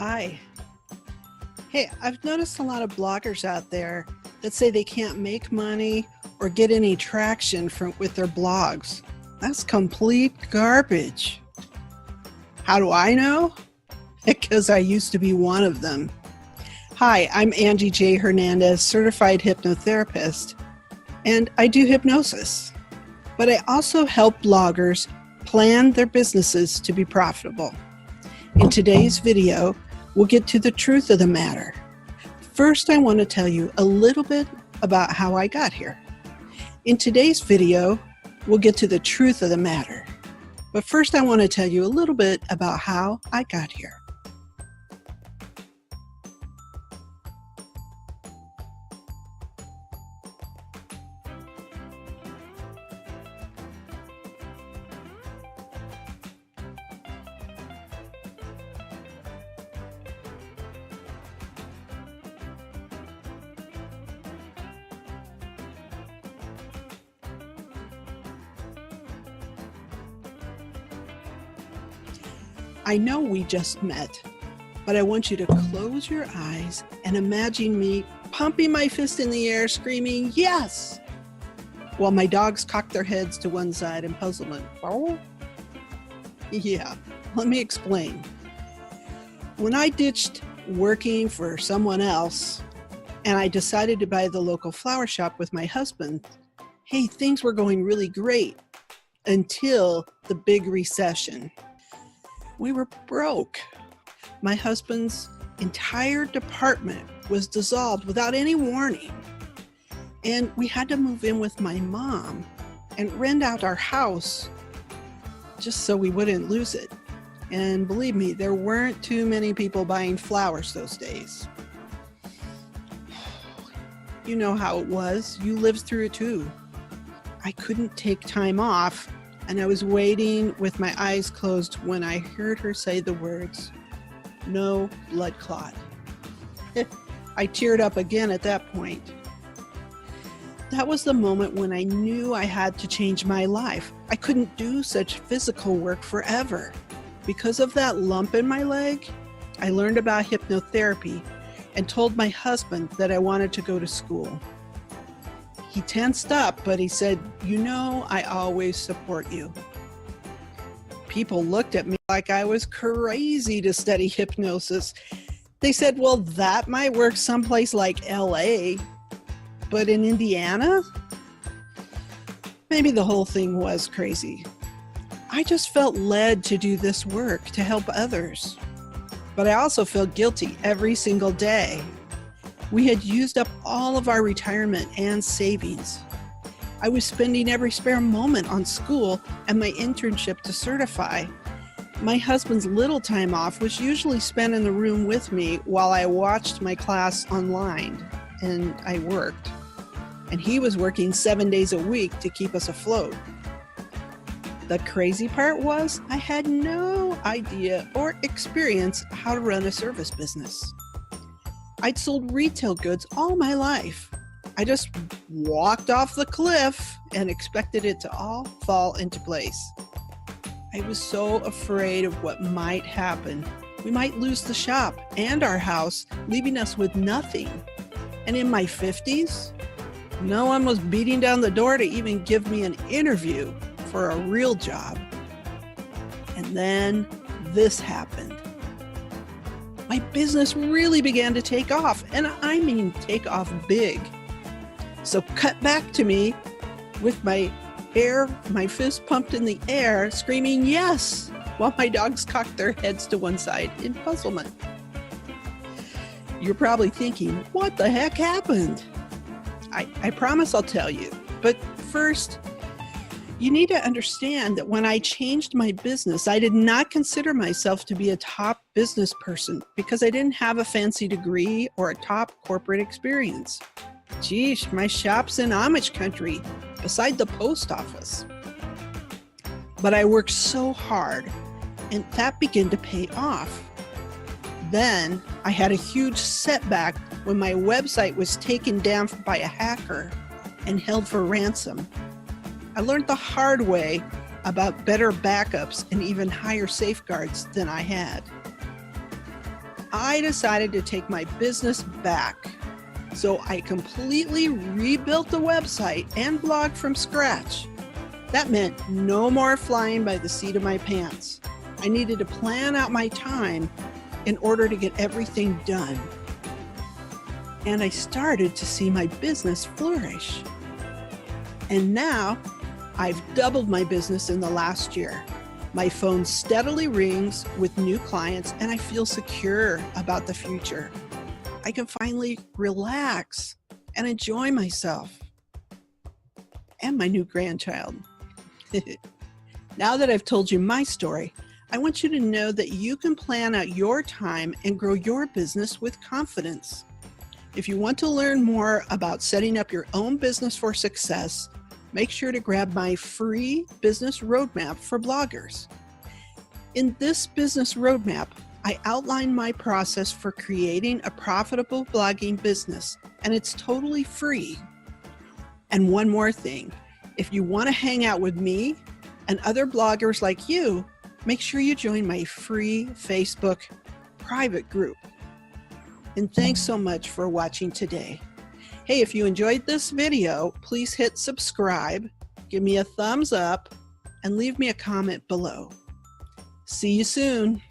Hi. Hey, I've noticed a lot of bloggers out there that say they can't make money or get any traction with their blogs. That's complete garbage. How do I know? Because I used to be one of them. Hi, I'm Angie J. Hernandez, certified hypnotherapist, and I do hypnosis. But I also help bloggers plan their businesses to be profitable. In today's video, we'll get to the truth of the matter. First, I want to tell you a little bit about how I got here. In today's video, we'll get to the truth of the matter. But first, I want to tell you a little bit about how I got here. I know we just met, but I want you to close your eyes and imagine me pumping my fist in the air, screaming, "Yes!" while my dogs cock their heads to one side in puzzlement. Oh? Yeah, let me explain. When I ditched working for someone else and I decided to buy the local flower shop with my husband, hey, things were going really great until the big recession. We were broke. My husband's entire department was dissolved without any warning. And we had to move in with my mom and rent out our house just so we wouldn't lose it. And believe me, there weren't too many people buying flowers those days. You know how it was. You lived through it too. I couldn't take time off, and I was waiting with my eyes closed when I heard her say the words, "No blood clot." I teared up again at that point. That was the moment when I knew I had to change my life. I couldn't do such physical work forever. Because of that lump in my leg, I learned about hypnotherapy and told my husband that I wanted to go to school. He tensed up, but he said, "You know, I always support you." People looked at me like I was crazy to study hypnosis. They said, "Well, that might work someplace like LA, but in Indiana?" Maybe the whole thing was crazy. I just felt led to do this work to help others. But I also felt guilty every single day. We had used up all of our retirement and savings. I was spending every spare moment on school and my internship to certify. My husband's little time off was usually spent in the room with me while I watched my class online and I worked. And he was working 7 days a week to keep us afloat. The crazy part was I had no idea or experience how to run a service business. I'd sold retail goods all my life. I just walked off the cliff and expected it to all fall into place. I was so afraid of what might happen. We might lose the shop and our house, leaving us with nothing. And in my 50s, no one was beating down the door to even give me an interview for a real job. And then this happened. My business really began to take off, and I mean take off big. So cut back to me with my fist pumped in the air, screaming "yes," while my dogs cocked their heads to one side in puzzlement. You're probably thinking, what the heck happened? I promise I'll tell you. But first, you need to understand that when I changed my business, I did not consider myself to be a top business person because I didn't have a fancy degree or a top corporate experience. Geesh, my shop's in Amish country, beside the post office. But I worked so hard, and that began to pay off. Then I had a huge setback when my website was taken down by a hacker and held for ransom. I learned the hard way about better backups and even higher safeguards than I had. I decided to take my business back. So I completely rebuilt the website and blog from scratch. That meant no more flying by the seat of my pants. I needed to plan out my time in order to get everything done. And I started to see my business flourish. And now I've doubled my business in the last year. My phone steadily rings with new clients and I feel secure about the future. I can finally relax and enjoy myself and my new grandchild. Now that I've told you my story, I want you to know that you can plan out your time and grow your business with confidence. If you want to learn more about setting up your own business for success, make sure to grab my free business roadmap for bloggers. In this business roadmap, I outline my process for creating a profitable blogging business, and it's totally free. And one more thing, if you want to hang out with me and other bloggers like you, make sure you join my free Facebook private group. And thanks so much for watching today. Hey, if you enjoyed this video, please hit subscribe, give me a thumbs up, and leave me a comment below. See you soon.